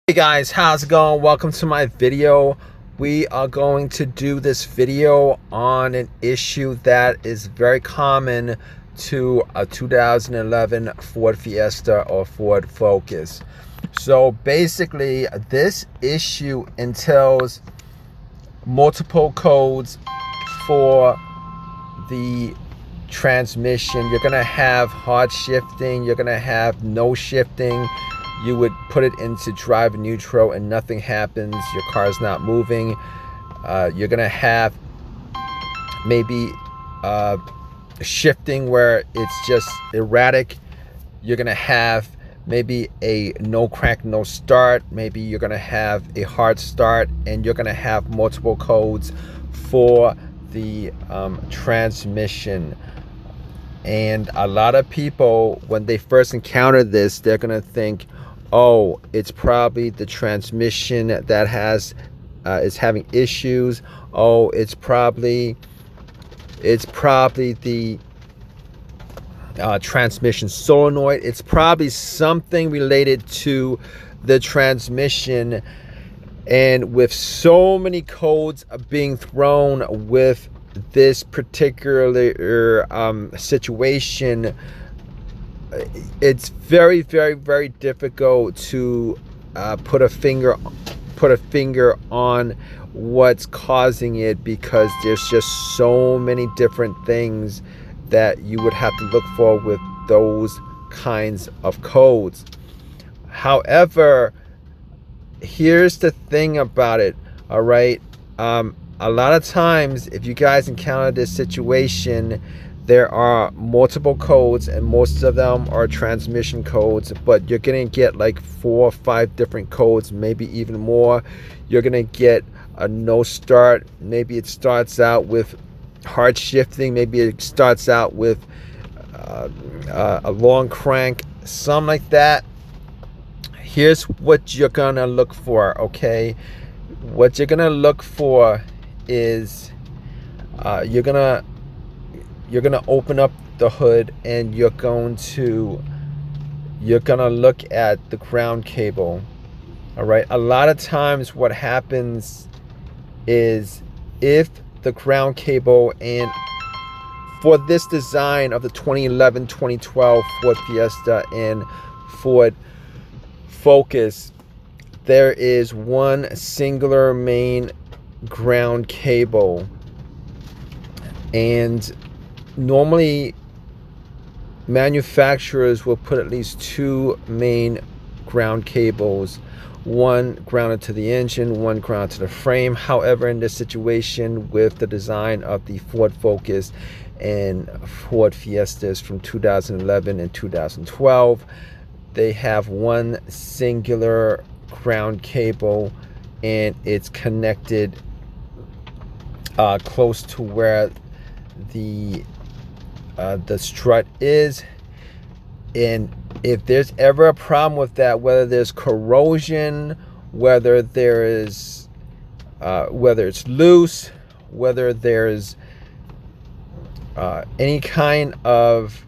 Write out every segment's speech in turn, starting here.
Hey guys, how's it going? Welcome to my video. We are going to do this video on an issue that is very common to a 2011 Ford Fiesta or Ford Focus. So basically, this issue entails multiple codes for the transmission. You're gonna have hard shifting, you're gonna have no shifting. You would put it into drive neutral and nothing happens. Your car's not moving. You're gonna have maybe shifting where it's just erratic. You're gonna have maybe a no crank, no start. Maybe you're gonna have a hard start, and you're gonna have multiple codes for the transmission. And a lot of people, when they first encounter this, they're gonna think, oh, it's probably the transmission that is having issues. Oh, it's probably the transmission solenoid. It's probably something related to the transmission. And with so many codes being thrown with this particular situation, it's very difficult to put a finger on what's causing it, because there's just so many different things that you would have to look for with those kinds of codes. However, here's the thing about it, all right? A lot of times, if you guys encounter this situation, there are multiple codes, and most of them are transmission codes, but you're gonna get like 4 or 5 different codes, maybe even more. You're gonna get a no start. Maybe it starts out with hard shifting. Maybe it starts out with a long crank, something like that. Here's what you're gonna look for, okay? What you're gonna look for is you're gonna open up the hood, and you're gonna look at the ground cable. All right, a lot of times what happens is, if the ground cable, and for this design of the 2011 2012 Ford Fiesta and Ford Focus, there is one singular main ground cable, and normally manufacturers will put at least 2 main ground cables, one grounded to the engine, one grounded to the frame. However, in this situation with the design of the Ford Focus and Ford Fiestas from 2011 and 2012, they have one singular ground cable, and it's connected close to where the strut is. And if there's ever a problem with that, whether there's corrosion, whether there is whether it's loose, whether there's any kind of,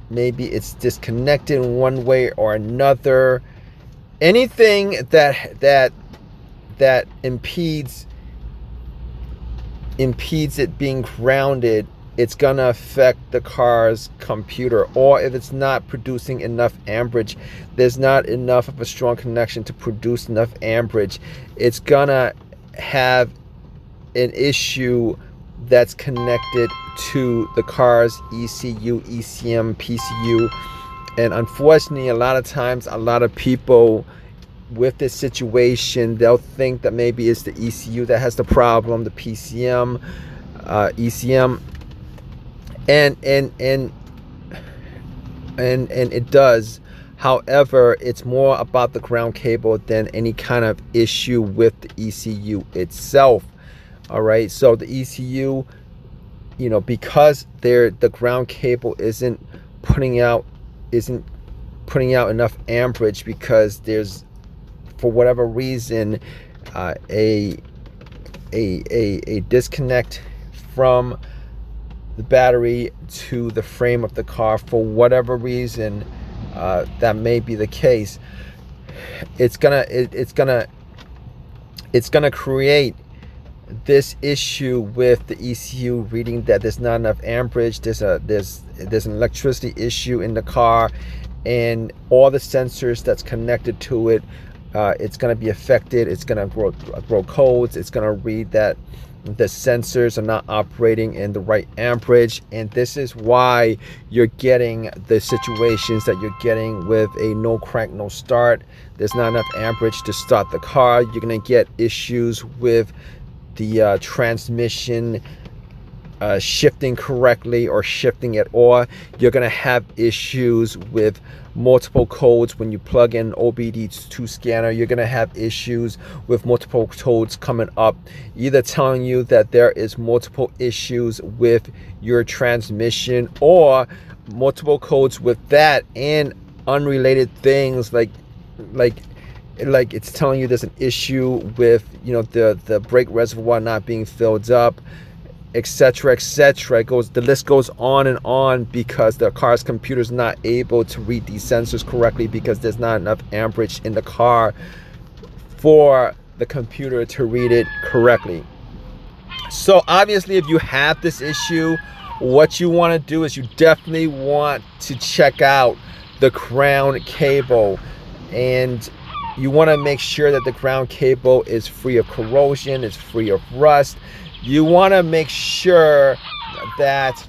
maybe it's disconnected in one way or another, anything that impedes it being grounded, it's gonna affect the car's computer. Or if it's not producing enough amperage, there's not enough of a strong connection to produce enough amperage, it's gonna have an issue that's connected to the car's ECU, ECM, PCU. And unfortunately, a lot of times, a lot of people with this situation, they'll think that maybe it's the ECU that has the problem, the PCM, ECM, and it does. However, it's more about the ground cable than any kind of issue with the ECU itself. All right, so the ECU, you know, because the ground cable isn't putting out enough amperage, because there's, for whatever reason, a disconnect from the battery to the frame of the car. For whatever reason, that may be the case. it's gonna create this issue with the ECU reading that there's not enough amperage. There's an electricity issue in the car, and all the sensors that's connected to it, it's going to be affected. It's going to grow codes. It's going to read that the sensors are not operating in the right amperage, and this is why you're getting the situations that you're getting with a no crank, no start. There's not enough amperage to start the car. You're going to get issues with the transmission shifting correctly or shifting at all. You're going to have issues with multiple codes when you plug in OBD2 scanner. You're going to have issues with multiple codes coming up, either telling you that there is multiple issues with your transmission, or multiple codes with that and unrelated things like it's telling you there's an issue with, you know, the brake reservoir not being filled up, etc., etc. The list goes on and on, because the car's computer is not able to read these sensors correctly, because there's not enough amperage in the car for the computer to read it correctly. So obviously, if you have this issue, what you want to do is you definitely want to check out the ground cable, and you want to make sure that the ground cable is free of corrosion, it's free of rust. You want to make sure that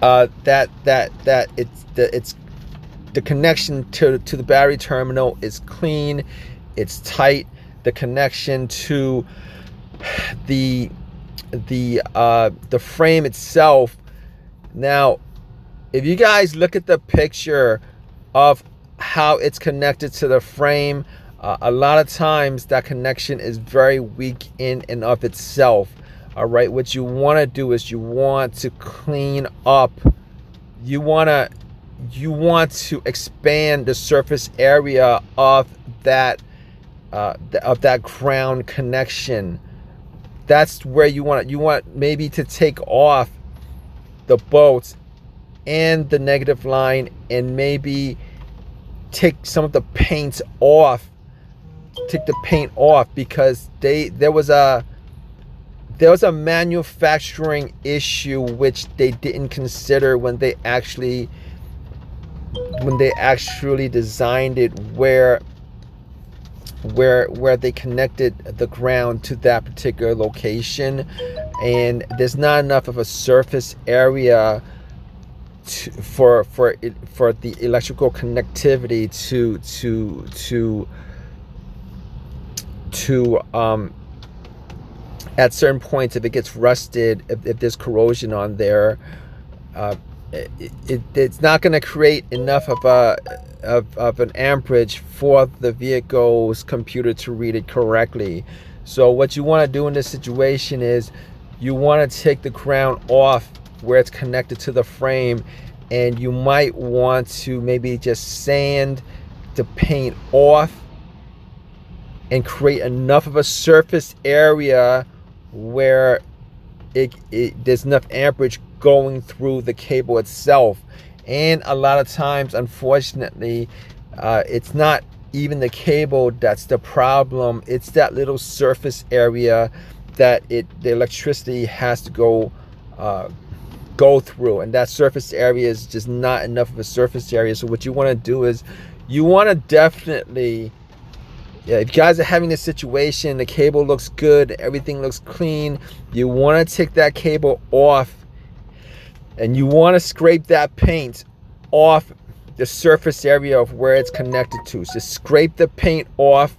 it's the connection to the battery terminal is clean, it's tight. The connection to the frame itself. Now, if you guys look at the picture of how it's connected to the frame, a lot of times that connection is very weak in and of itself. All right, what you want to do is you want to clean up. You want to expand the surface area of that ground connection. That's where you want maybe to take off the bolts and the negative line, and maybe take some of the paint off. Take the paint off, because there was a manufacturing issue which they didn't consider when they actually designed it, where they connected the ground to that particular location, and there's not enough of a surface area for the electrical connectivity to at certain points, if it gets rusted, if there's corrosion on there, it's not going to create enough of an amperage for the vehicle's computer to read it correctly. So what you want to do in this situation is you want to take the ground off where it's connected to the frame, and you might want to maybe just sand the paint off and create enough of a surface area where there's enough amperage going through the cable itself. And a lot of times, unfortunately, it's not even the cable that's the problem. It's that little surface area that the electricity has to go through, and that surface area is just not enough of a surface area. So what you want to do is you want to definitely, if you guys are having this situation, the cable looks good, everything looks clean, you want to take that cable off, and you want to scrape that paint off the surface area of where it's connected to. So scrape the paint off.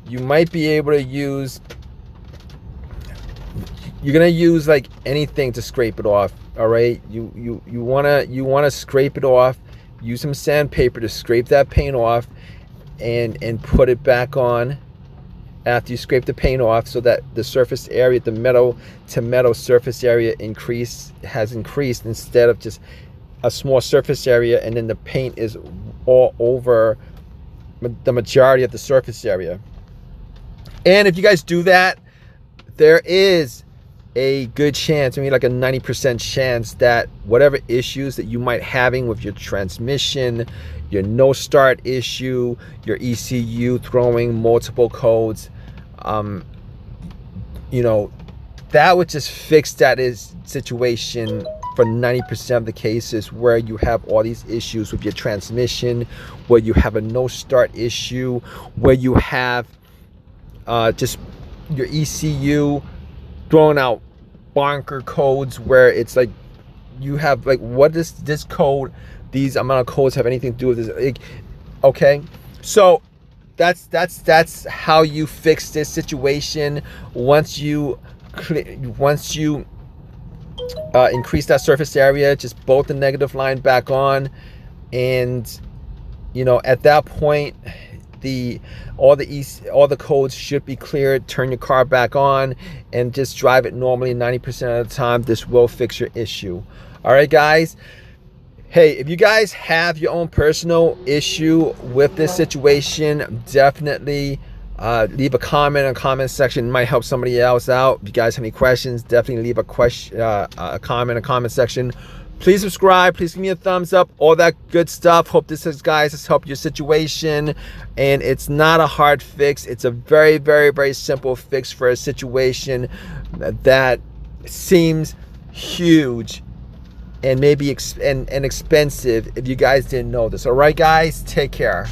You might be able to use, you're gonna use like anything to scrape it off. All right, you wanna scrape it off. Use some sandpaper to scrape that paint off, and put it back on after you scrape the paint off, so that the surface area, the metal to metal surface area has increased instead of just a small surface area, and then the paint is all over the majority of the surface area. And if you guys do that, there is a good chance, maybe like a 90% chance, that whatever issues that you might having with your transmission, your no start issue, your ECU throwing multiple codes, you know, that would just fix that situation for 90% of the cases where you have all these issues with your transmission, where you have a no start issue, where you have just your ECU throwing out bonker codes, where it's like you have like, what does this code, these amount of codes have anything to do with this? Like, okay, so that's how you fix this situation. Once you increase that surface area, just bolt the negative line back on, and you know, at that point all the codes should be cleared. Turn your car back on and just drive it normally 90% of the time. This will fix your issue. All right, guys. Hey, if you guys have your own personal issue with this situation, definitely leave a comment in the comment section. It might help somebody else out. If you guys have any questions, definitely leave a comment in the comment section. Please subscribe. Please give me a thumbs up. All that good stuff. Hope this has helped your situation. And it's not a hard fix. It's a very, very, very simple fix for a situation that seems huge and maybe expensive if you guys didn't know this. All right, guys, take care.